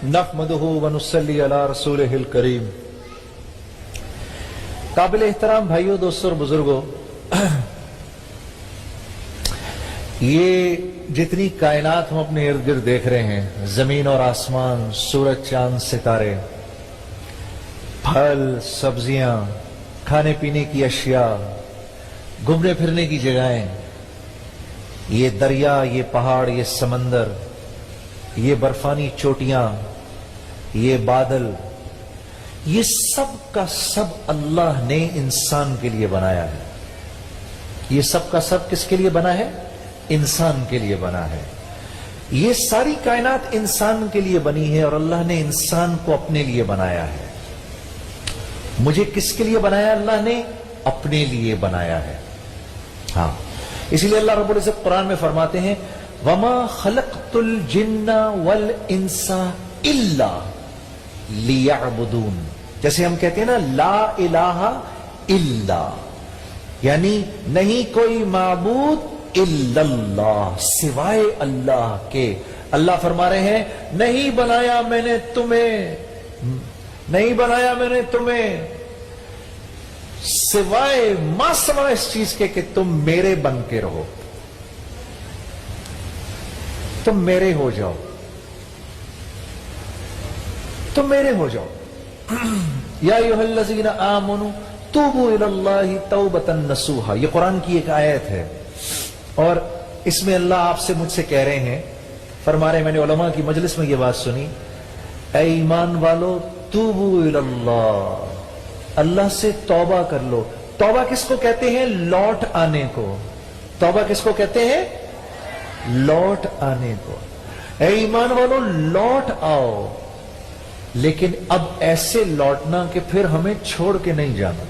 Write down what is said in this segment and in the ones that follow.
नहमदुहु व नुसल्ली अला रसूलिहिल करीम। काबिल एहतराम भाइयों, दोस्तों और बुजुर्गों, ये जितनी कायनात हम अपने इर्द गिर्द देख रहे हैं, जमीन और आसमान, सूरज चांद सितारे, फल सब्जियां, खाने पीने की अशिया, घूमने फिरने की जगहें, ये दरिया, ये पहाड़, ये समंदर, ये बर्फानी चोटियां, ये बादल, ये सब का सब अल्लाह ने इंसान के लिए बनाया है। ये सब का सब किसके लिए बना है? इंसान के लिए बना है। ये सारी कायनात इंसान के लिए बनी है और अल्लाह ने इंसान को अपने लिए बनाया है। मुझे किसके लिए बनाया? अल्लाह ने अपने लिए बनाया है। हाँ, इसीलिए अल्लाह रब्बुल इज्जत कुरान में फरमाते हैं, वमा खलक़तुल जिन्ना वल इंसा इल्ला लियअबुदून। जैसे हम कहते हैं ना, ला इलाहा इल्ला, यानी नहीं कोई माबूद इल्लल्लाह, सिवाय अल्लाह के। अल्लाह फरमा रहे हैं, नहीं बनाया मैंने तुम्हें, नहीं बनाया मैंने तुम्हें सिवाय मासवा इस चीज के कि तुम मेरे बन के रहो, तुम मेरे हो जाओ, तुम मेरे हो जाओ। या अय्युहल्लज़ीना आमनू तूबू इलल्लाहि तौबतन नसूहा, ये कुरान की एक आयत है और इसमें अल्लाह आपसे मुझसे कह रहे हैं, फरमा रहे, मैंने उलमा की मजलिस में ये बात सुनी, ऐ ईमान वालो तूबू इलल्लाह, अल्लाह से तौबा कर लो। तौबा किसको कहते हैं? लौट आने को। तौबा किसको कहते हैं? लौट आने को। ऐ ईमान वालो लौट आओ, लेकिन अब ऐसे लौटना कि फिर हमें छोड़ के नहीं जाना।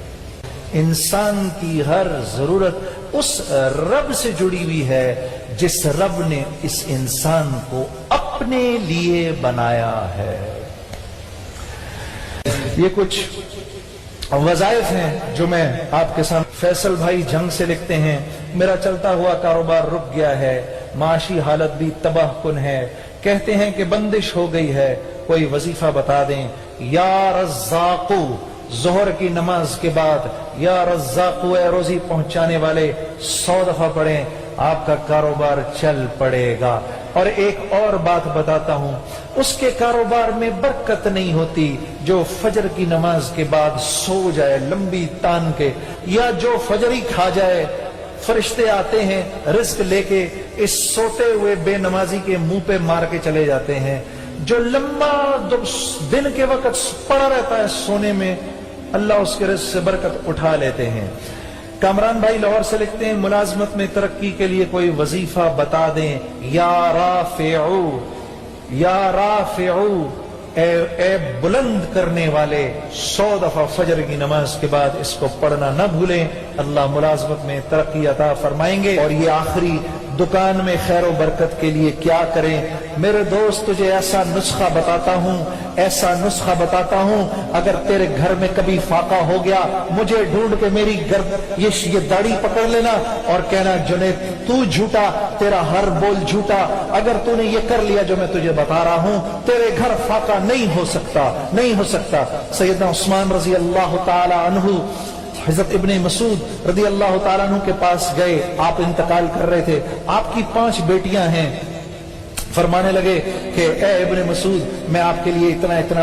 इंसान की हर जरूरत उस रब से जुड़ी हुई है जिस रब ने इस इंसान को अपने लिए बनाया है। ये कुछ वज़ाइफ हैं जो मैं आपके सामने। फैसल भाई जंग से लिखते हैं, मेरा चलता हुआ कारोबार रुक गया है, माशी हालत भी तबाहकुन है, कहते हैं कि बंदिश हो गई है, कोई वजीफा बता दें। या रज़्ज़ाक़ू, जोहर की नमाज के बाद या रज़्ज़ाक़ू ए रोजी पहुंचाने वाले 100 दफा पढ़ें, आपका कारोबार चल पड़ेगा। और एक और बात बताता हूं, उसके कारोबार में बरकत नहीं होती जो फजर की नमाज के बाद सो जाए लंबी तान के, या जो फजर ही खा जाए। फरिश्ते आते हैं रिस्क लेके, इस सोते हुए बेनमाजी के मुंह पे मार के चले जाते हैं। जो लंबा दिन के वक्त पड़ा रहता है सोने में, अल्लाह उसके रिस्क से बरकत उठा लेते हैं। कामरान भाई लाहौर से लिखते हैं, मुलाजमत में तरक्की के लिए कोई वजीफा बता दें। या राफ़िऊ, या राफ़िऊ, ए बुलंद करने वाले, 100 दफा फजर की नमाज के बाद इसको पढ़ना न भूलें। अल्लाह मुलाजमत में तरक्की अता फरमाएंगे। और ये आखिरी दुकान में खैर बरकत के लिए क्या करें? मेरे दोस्त, तुझे ऐसा नुस्खा बताता हूं, ऐसा नुस्खा बताता हूं, अगर तेरे घर में कभी फाका हो गया, मुझे ढूंढ के मेरी ये दाढ़ी पकड़ लेना और कहना, जुनैद तू झूठा, तेरा हर बोल झूठा। अगर तूने ये कर लिया जो मैं तुझे बता रहा हूं, तेरे घर फाका नहीं हो सकता, नहीं हो सकता। सैयदना उस्मान रजी अल्लाह ताला अन्हु हज़रत इब्ने मसूद रज़ी अल्लाह ताला अन्हु के पास गए, आप इंतकाल कर रहे थे, आपकी 5 बेटियां हैं। फरमाने लगे कि ए इब्ने मसूद, मैं आपके लिए इतना इतना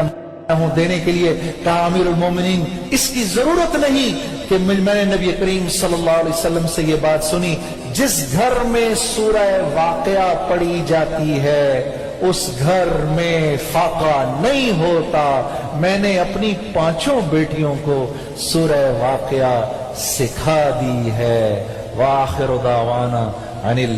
हूं देने के लिए। कहा, अमीरुल मोमिनीन, इसकी जरूरत नहीं कि मैंने नबी करीम सल्लल्लाहु अलैहि वसल्लम से ये बात सुनी, जिस घर में सूरह वाक़िया पढ़ी जाती है उस घर में फाका नहीं होता। मैंने अपनी 5 बेटियों को सूरह वाक़िया सिखा दी है। व आखिरु दावाना अनिल